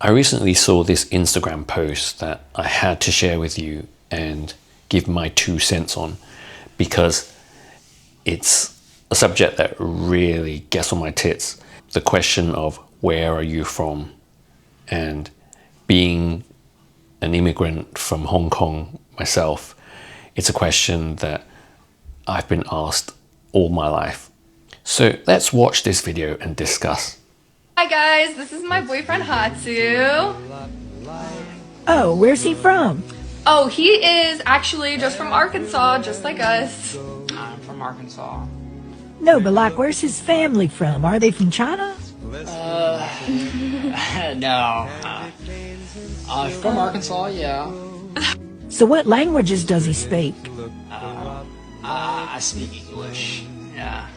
I recently saw this Instagram post that I had to share with you and give my 2 cents on, because it's a subject that really gets on my tits. The question of where are you from? And being an immigrant from Hong Kong myself, it's a question that I've been asked all my life. So let's watch this video and discuss. Hi guys, this is my boyfriend Hatsu. Oh, where's he from? Oh, he is actually just from Arkansas, just like us. I'm from Arkansas. No, but like, where's his family from? Are they from China? No. From Arkansas, yeah. So what languages does he speak? I speak English. Yeah.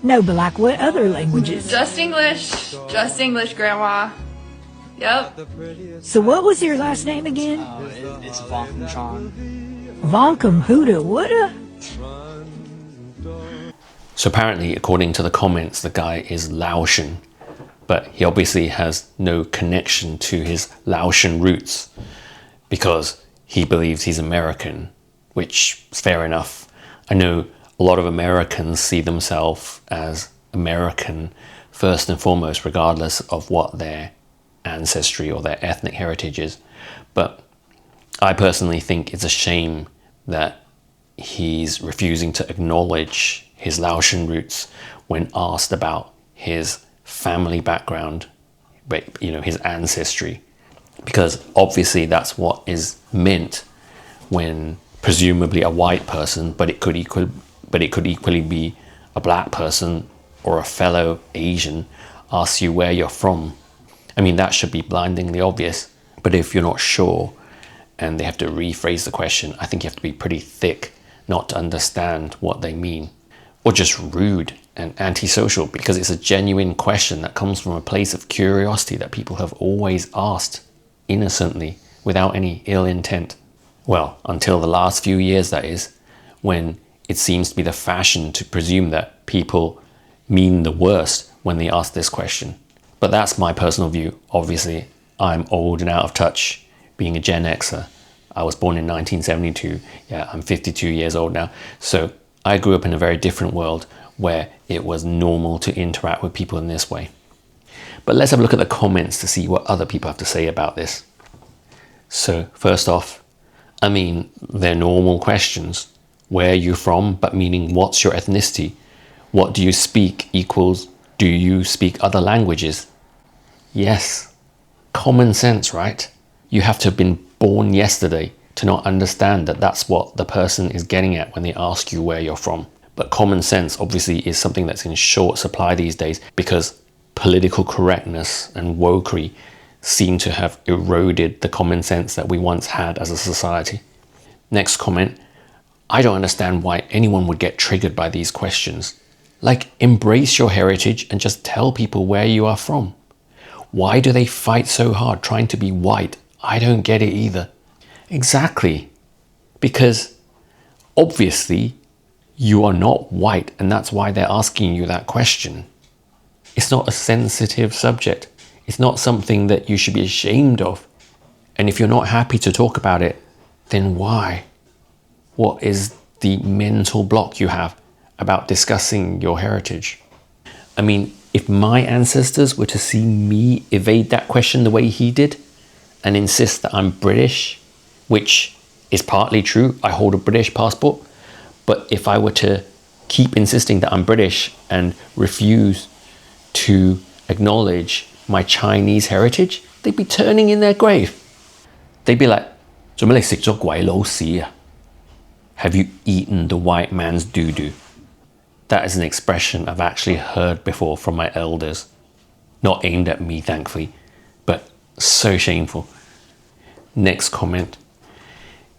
No, but like, what other languages? Just English, Grandma. Yep. So what was your last name again? It's Von Chan. Vonkum Huda Wooda? So apparently, according to the comments, the guy is Laotian, but he obviously has no connection to his Laotian roots because he believes he's American, which is fair enough. I know a lot of Americans see themselves as American first and foremost, regardless of what their ancestry or their ethnic heritage is. But I personally think it's a shame that he's refusing to acknowledge his Laotian roots when asked about his family background, his ancestry, because obviously that's what is meant when presumably a white person, but it could equally be a black person or a fellow Asian, asks you where you're from. I mean, that should be blindingly obvious, but if you're not sure and they have to rephrase the question, I think you have to be pretty thick not to understand what they mean, or just rude and antisocial, because it's a genuine question that comes from a place of curiosity that people have always asked innocently without any ill intent. Well, until the last few years, that is, when it seems to be the fashion to presume that people mean the worst when they ask this question. But that's my personal view. Obviously, I'm old and out of touch, being a Gen Xer. I was born in 1972. Yeah, I'm 52 years old now. So I grew up in a very different world where it was normal to interact with people in this way. But let's have a look at the comments to see what other people have to say about this. So first off, I mean, they're normal questions. Where are you from, but meaning what's your ethnicity? What do you speak equals, do you speak other languages? Yes, common sense, right? You have to have been born yesterday to not understand that that's what the person is getting at when they ask you where you're from. But common sense obviously is something that's in short supply these days because political correctness and wokery seem to have eroded the common sense that we once had as a society. Next comment, I don't understand why anyone would get triggered by these questions. Like, embrace your heritage and just tell people where you are from. Why do they fight so hard trying to be white? I don't get it either. Exactly. Because obviously you are not white, and that's why they're asking you that question. It's not a sensitive subject. It's not something that you should be ashamed of. And if you're not happy to talk about it, then why? What is the mental block you have about discussing your heritage? I mean, if my ancestors were to see me evade that question the way he did and insist that I'm British, which is partly true, I hold a British passport, but if I were to keep insisting that I'm British and refuse to acknowledge my Chinese heritage, they'd be turning in their grave. They'd be like, 做咩你食咗鬼佬屎啊? Have you eaten the white man's doo-doo? That is an expression I've actually heard before from my elders. Not aimed at me, thankfully, but so shameful. Next comment.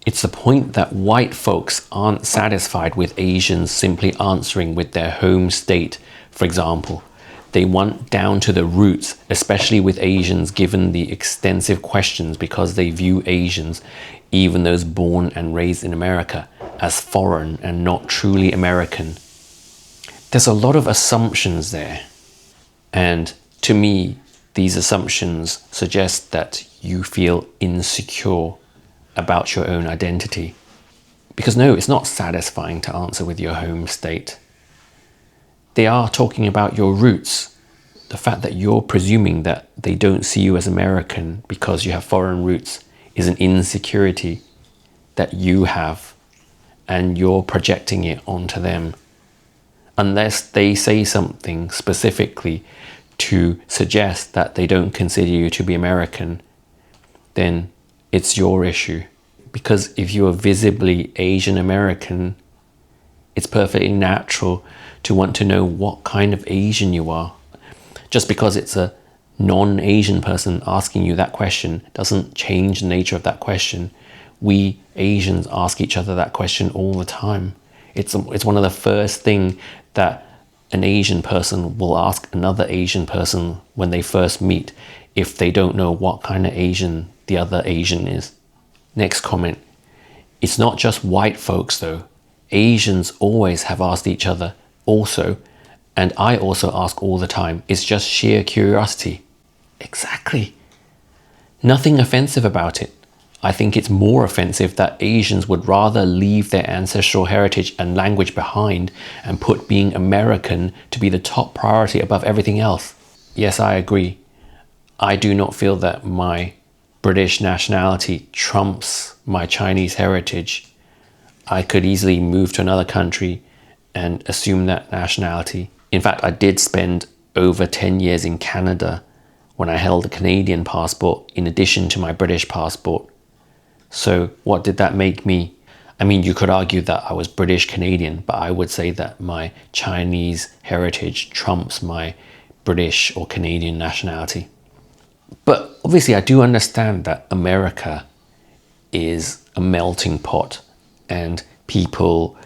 It's the point that white folks aren't satisfied with Asians simply answering with their home state, for example. They want down to the roots, especially with Asians, given the extensive questions, because they view Asians, even those born and raised in America, as foreign and not truly American. There's a lot of assumptions there. And to me, these assumptions suggest that you feel insecure about your own identity. Because no, it's not satisfying to answer with your home state. They are talking about your roots. The fact that you're presuming that they don't see you as American because you have foreign roots is an insecurity that you have, and you're projecting it onto them. Unless they say something specifically to suggest that they don't consider you to be American, then it's your issue. Because if you are visibly Asian American, it's perfectly natural to want to know what kind of Asian you are. Just because it's a non-Asian person asking you that question doesn't change the nature of that question. We Asians ask each other that question all the time. It's one of the first things that an Asian person will ask another Asian person when they first meet, if they don't know what kind of Asian the other Asian is. Next comment. It's not just white folks though. Asians always have asked each other also, and I also ask all the time. It's just sheer curiosity. Exactly. Nothing offensive about it. I think it's more offensive that Asians would rather leave their ancestral heritage and language behind and put being American to be the top priority above everything else. Yes, I agree. I do not feel that my British nationality trumps my Chinese heritage. I could easily move to another country and assume that nationality. In fact, I did spend over 10 years in Canada when I held a Canadian passport in addition to my British passport. So what did that make me? I mean, you could argue that I was British Canadian, but I would say that my Chinese heritage trumps my British or Canadian nationality. But obviously I do understand that America is a melting pot and people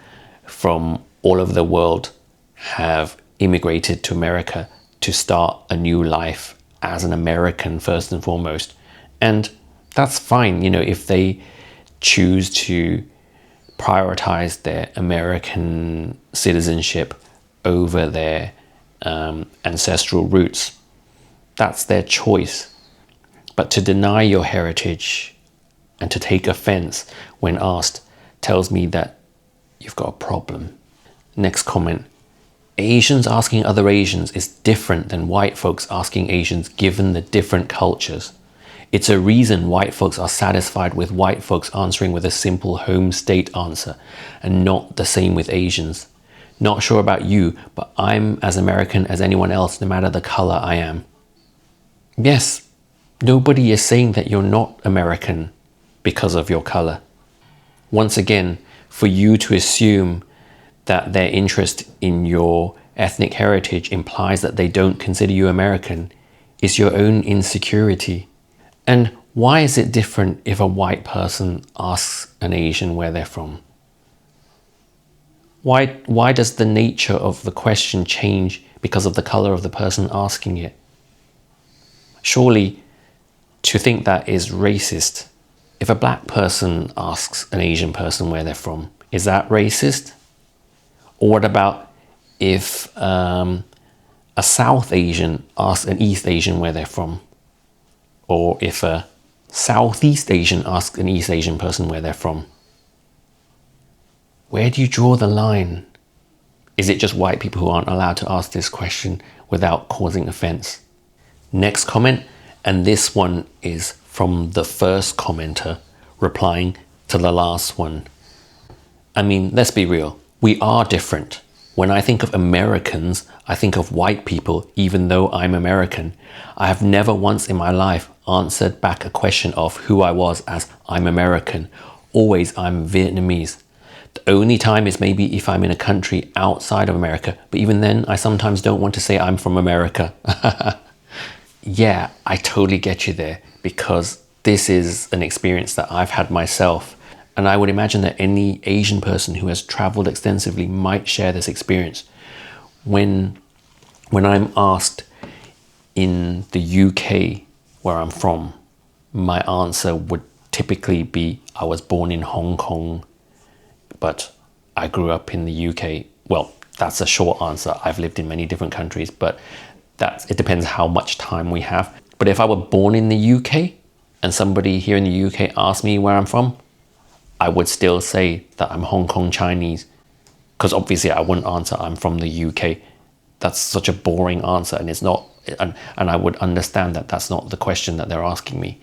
from all over the world have immigrated to America to start a new life as an American first and foremost. And that's fine, you know, if they choose to prioritize their American citizenship over their ancestral roots. That's their choice. But to deny your heritage and to take offense when asked tells me that you've got a problem. Next comment. Asians asking other Asians is different than white folks asking Asians given the different cultures. It's a reason white folks are satisfied with white folks answering with a simple home state answer and not the same with Asians. Not sure about you, but I'm as American as anyone else no matter the color I am. Yes, nobody is saying that you're not American because of your color. Once again, for you to assume that their interest in your ethnic heritage implies that they don't consider you American is your own insecurity. And why is it different if a white person asks an Asian where they're from? Why does the nature of the question change because of the color of the person asking it? Surely, to think that is racist. If a black person asks an Asian person where they're from, is that racist? Or what about if a South Asian asks an East Asian where they're from? Or if a Southeast Asian asks an East Asian person where they're from? Where do you draw the line? Is it just white people who aren't allowed to ask this question without causing offense? Next comment, and this one is from the first commenter replying to the last one. I mean, let's be real. We are different. When I think of Americans, I think of white people, even though I'm American. I have never once in my life answered back a question of who I was as I'm American. Always I'm Vietnamese. The only time is maybe if I'm in a country outside of America, but even then I sometimes don't want to say I'm from America. Yeah, I totally get you there, because this is an experience that I've had myself. And I would imagine that any Asian person who has traveled extensively might share this experience. When I'm asked in the UK where I'm from, my answer would typically be, I was born in Hong Kong, but I grew up in the UK. Well, that's a short answer. I've lived in many different countries, but It depends how much time we have. But if I were born in the UK and somebody here in the UK asked me where I'm from, I would still say that I'm Hong Kong Chinese, because obviously I wouldn't answer I'm from the UK. That's such a boring answer, and it's not, and I would understand that that's not the question that they're asking me,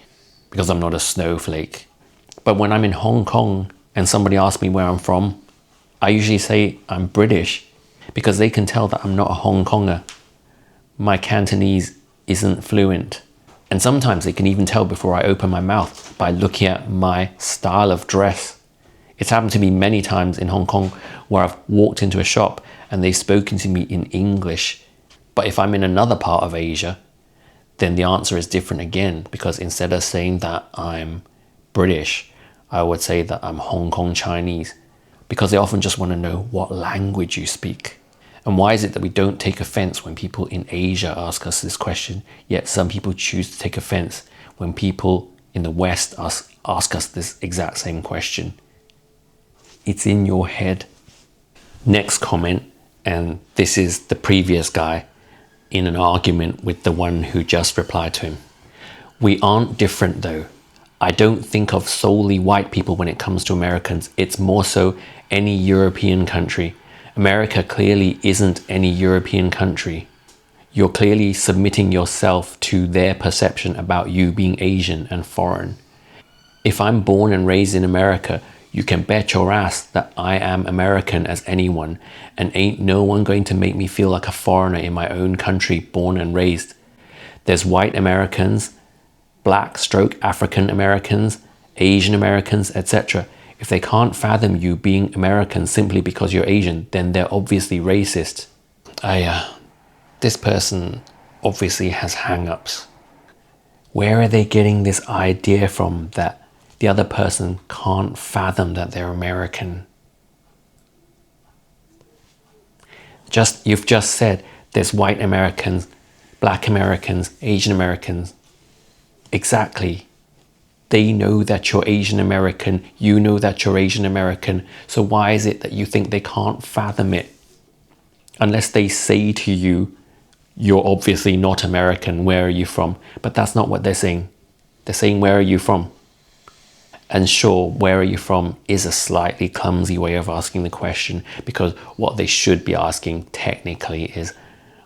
because I'm not a snowflake. But when I'm in Hong Kong and somebody asks me where I'm from, I usually say I'm British, because they can tell that I'm not a Hong Konger. My Cantonese isn't fluent. And sometimes they can even tell before I open my mouth by looking at my style of dress. It's happened to me many times in Hong Kong where I've walked into a shop and they've spoken to me in English. But if I'm in another part of Asia, then the answer is different again, because instead of saying that I'm British, I would say that I'm Hong Kong Chinese, because they often just want to know what language you speak. And why is it that we don't take offense when people in Asia ask us this question, yet some people choose to take offense when people in the West ask us this exact same question? It's in your head. Next comment, and this is the previous guy in an argument with the one who just replied to him. We aren't different though. I don't think of solely white people when it comes to Americans. It's more so any European country. America clearly isn't any European country. You're clearly submitting yourself to their perception about you being Asian and foreign. If I'm born and raised in America, you can bet your ass that I am American as anyone, and ain't no one going to make me feel like a foreigner in my own country, born and raised. There's white Americans, black stroke African Americans, Asian Americans, etc. If they can't fathom you being American simply because you're Asian, then they're obviously racist. This person obviously has hang-ups. Where are they getting this idea from that the other person can't fathom that they're American? You've just said there's white Americans, black Americans, Asian Americans. Exactly. They know that you're Asian American, you know that you're Asian American, so why is it that you think they can't fathom it? Unless they say to you, you're obviously not American, where are you from? But that's not what they're saying. They're saying, where are you from? And sure, where are you from is a slightly clumsy way of asking the question, because what they should be asking technically is,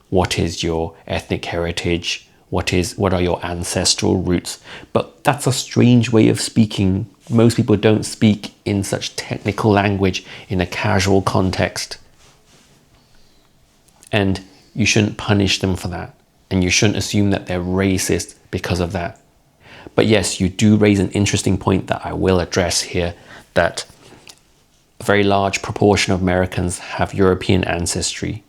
what is your ethnic heritage? What are your ancestral roots? But that's a strange way of speaking. Most people don't speak in such technical language in a casual context. And you shouldn't punish them for that. And you shouldn't assume that they're racist because of that. But yes, you do raise an interesting point that I will address here, that a very large proportion of Americans have European ancestry,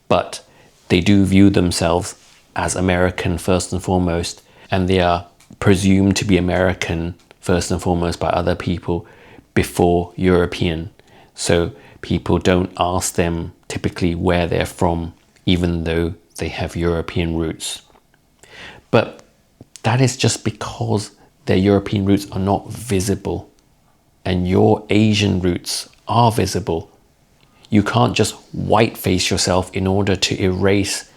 but they do view themselves as American first and foremost, and they are presumed to be American first and foremost by other people before European. So people don't ask them typically where they're from, even though they have European roots. But that is just because their European roots are not visible, and your Asian roots are visible. You can't just whiteface yourself in order to erase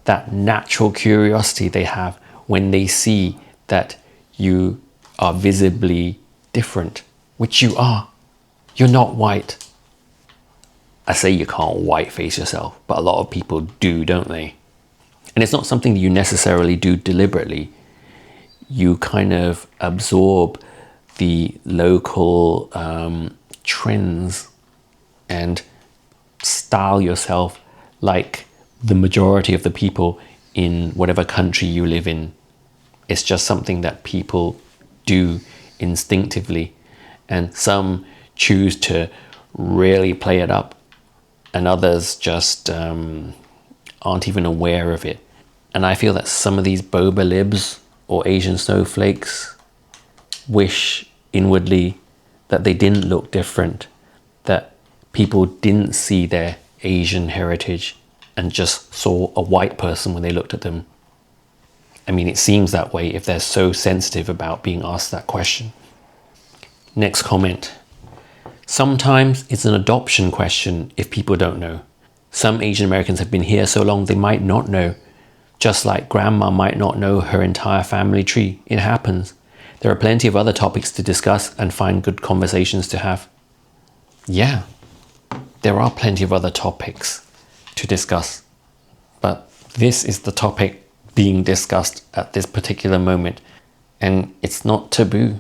that natural curiosity they have when they see that you are visibly different, which you are. You're not white. I say you can't whiteface yourself, but a lot of people do, don't they? And it's not something you necessarily do deliberately. You kind of absorb the local trends and style yourself like the majority of the people in whatever country you live in. It's just something that people do instinctively, and some choose to really play it up, and others just aren't even aware of it. And I feel that some of these boba libs or Asian snowflakes wish inwardly that they didn't look different, that people didn't see their Asian heritage and just saw a white person when they looked at them. I mean, it seems that way if they're so sensitive about being asked that question. Next comment. Sometimes it's an adoption question if people don't know. Some Asian Americans have been here so long they might not know. Just like grandma might not know her entire family tree. It happens. There are plenty of other topics to discuss and find good conversations to have. Yeah, there are plenty of other topics to discuss. But this is the topic being discussed at this particular moment. And it's not taboo.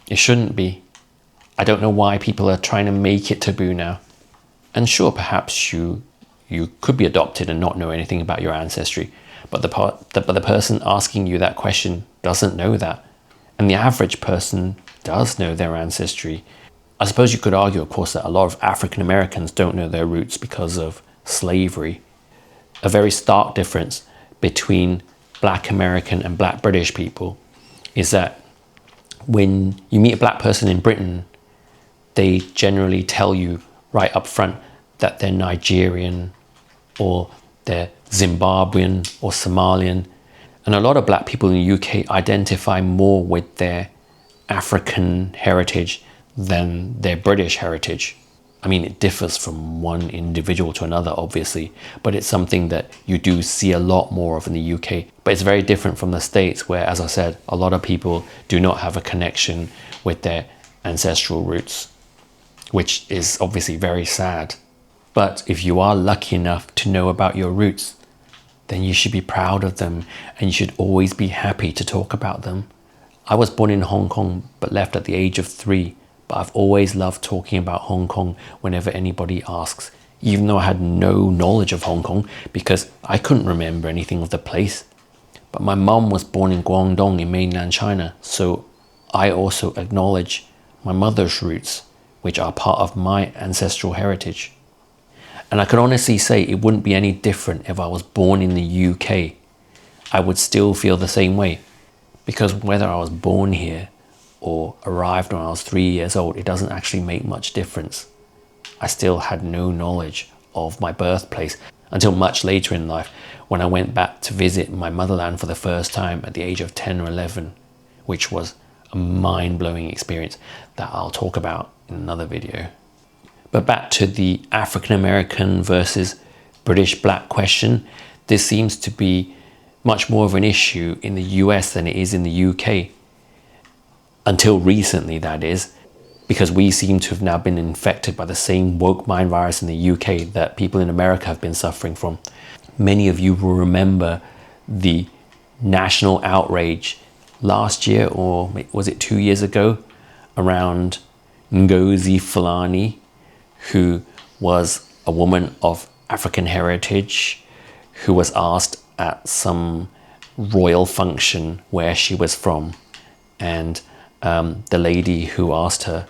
It shouldn't be. I don't know why people are trying to make it taboo now. And sure, perhaps you could be adopted and not know anything about your ancestry. But the person asking you that question doesn't know that. And the average person does know their ancestry. I suppose you could argue, of course, that a lot of African Americans don't know their roots because of slavery. A very stark difference between Black American and Black British people is that when you meet a Black person in Britain, they generally tell you right up front that they're Nigerian or they're Zimbabwean or Somalian. And a lot of Black people in the UK identify more with their African heritage than their British heritage. I mean, it differs from one individual to another, obviously, but it's something that you do see a lot more of in the UK. But it's very different from the States, where, as I said, a lot of people do not have a connection with their ancestral roots, which is obviously very sad. But if you are lucky enough to know about your roots, then you should be proud of them and you should always be happy to talk about them. I was born in Hong Kong but left at the age of 3, but I've always loved talking about Hong Kong whenever anybody asks, even though I had no knowledge of Hong Kong because I couldn't remember anything of the place. But my mum was born in Guangdong in mainland China, so I also acknowledge my mother's roots, which are part of my ancestral heritage. And I can honestly say it wouldn't be any different if I was born in the UK. I would still feel the same way. Because whether I was born here or arrived when I was 3 years old, it doesn't actually make much difference. I still had no knowledge of my birthplace until much later in life when I went back to visit my motherland for the first time at the age of 10 or 11, which was a mind-blowing experience that I'll talk about in another video. But back to the African American versus British Black question, this seems to be much more of an issue in the US than it is in the UK. Until recently, that is, because we seem to have now been infected by the same woke mind virus in the UK that people in America have been suffering from. Many of you will remember the national outrage last year, or was it 2 years ago, around Ngozi Fulani, who was a woman of African heritage, who was asked at some royal function where she was from. And the lady who asked her,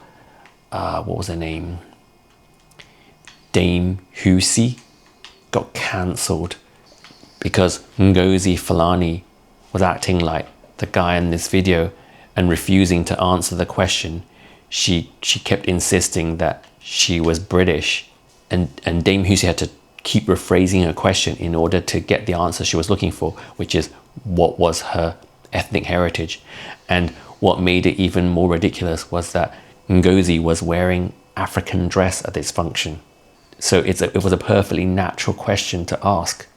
what was her name? Dame Husi, got cancelled because Ngozi Fulani was acting like the guy in this video and refusing to answer the question. She kept insisting that she was British, and Dame Husi had to keep rephrasing her question in order to get the answer she was looking for, which is what was her ethnic heritage. And what made it even more ridiculous was that Ngozi was wearing African dress at this function. So it was a perfectly natural question to ask.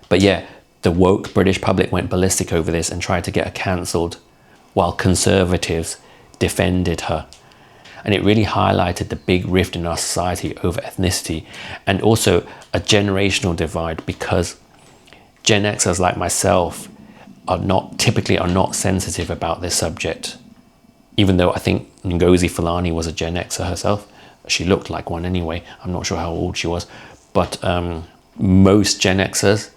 But yeah, the woke British public went ballistic over this and tried to get her cancelled, while conservatives defended her. And it really highlighted the big rift in our society over ethnicity, and also a generational divide, because Gen Xers like myself are not sensitive about this subject. Even though I think Ngozi Fulani was a Gen Xer herself. She looked like one anyway. I'm not sure how old she was. But most Gen Xers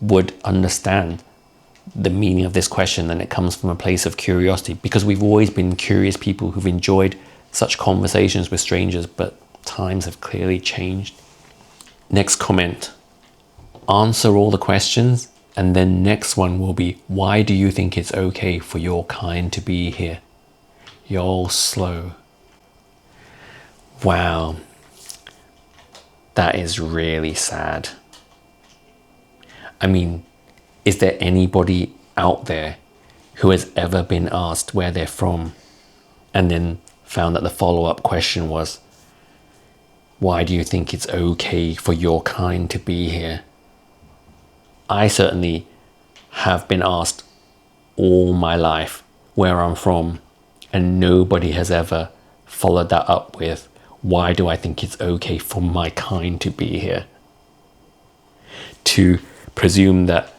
would understand the meaning of this question, and it comes from a place of curiosity, because we've always been curious people who've enjoyed such conversations with strangers, but times have clearly changed. Next comment: answer all the questions, and then next one will be, why do you think it's okay for your kind to be here? You're all slow. Wow, that is really sad. I mean, is there anybody out there who has ever been asked where they're from and then found that the follow-up question was, why do you think it's okay for your kind to be here? I certainly have been asked all my life where I'm from, and nobody has ever followed that up with, why do I think it's okay for my kind to be here? To presume that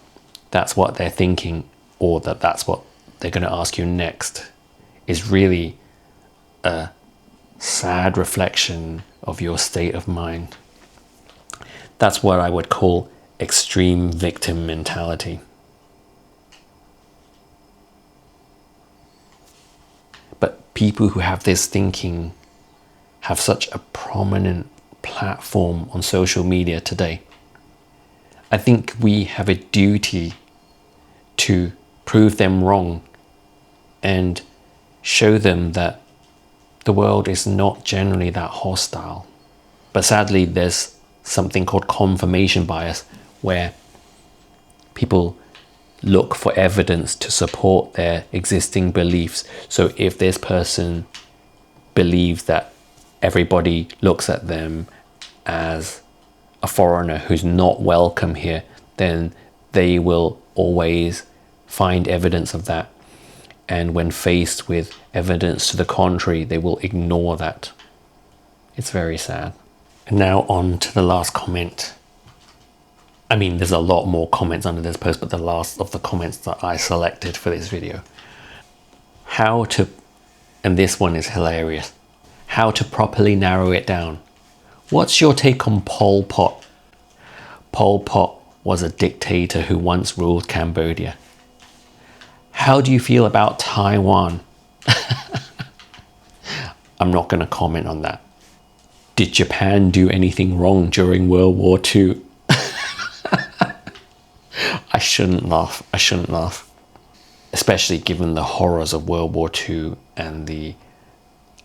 that's what they're thinking, or that that's what they're going to ask you next, is really a sad reflection of your state of mind. That's what I would call extreme victim mentality. But people who have this thinking have such a prominent platform on social media today. I think we have a duty to prove them wrong and show them that the world is not generally that hostile. But sadly, there's something called confirmation bias, where people look for evidence to support their existing beliefs. So if this person believes that everybody looks at them as a foreigner who's not welcome here, then they will always find evidence of that. And when faced with evidence to the contrary, they will ignore that. It's very sad. And now on to the last comment. I mean, there's a lot more comments under this post, but the last of the comments that I selected for this video. And this one is hilarious. How to properly narrow it down. What's your take on Pol Pot? Pol Pot was a dictator who once ruled Cambodia. How do you feel about Taiwan? I'm not going to comment on that. Did Japan do anything wrong during World War II? I shouldn't laugh. Especially given the horrors of World War II and the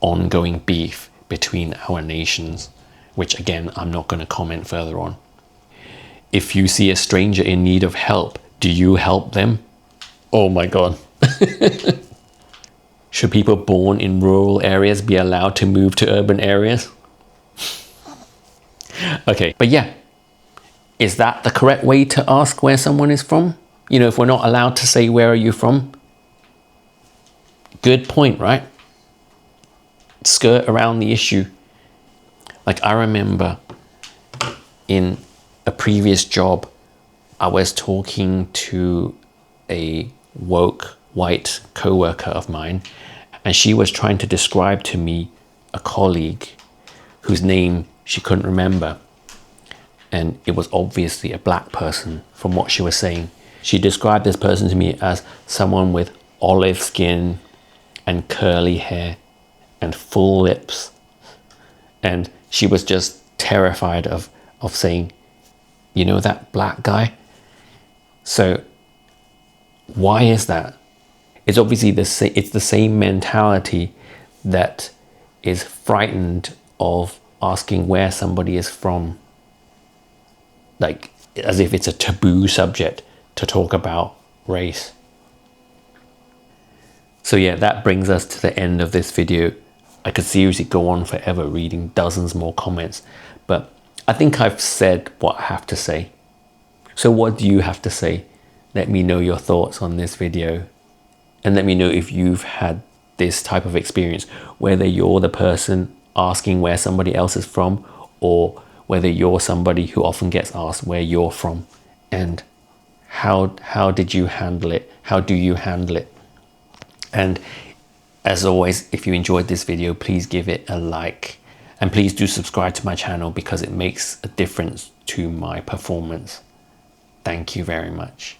ongoing beef between our nations, which again, I'm not going to comment further on. If you see a stranger in need of help, do you help them? Oh my God. Should people born in rural areas be allowed to move to urban areas? Okay, but yeah. Is that the correct way to ask where someone is from? You know, if we're not allowed to say, where are you from? Good point, right? Skirt around the issue. Like, I remember in a previous job, I was talking to a woke white co-worker of mine, and she was trying to describe to me a colleague whose name she couldn't remember. And it was obviously a black person from what she was saying. She described this person to me as someone with olive skin and curly hair and full lips. And she was just terrified of saying, you know, that black guy? So why is that? It's obviously it's the same mentality that is frightened of asking where somebody is from. Like, as if it's a taboo subject to talk about race. So yeah, that brings us to the end of this video. I could seriously go on forever reading dozens more comments, but I think I've said what I have to say. So what do you have to say? Let me know your thoughts on this video, and let me know if you've had this type of experience, whether you're the person asking where somebody else is from, or whether you're somebody who often gets asked where you're from, and how did you handle it? How do you handle it? And as always, if you enjoyed this video, please give it a like, and please do subscribe to my channel because it makes a difference to my performance. Thank you very much.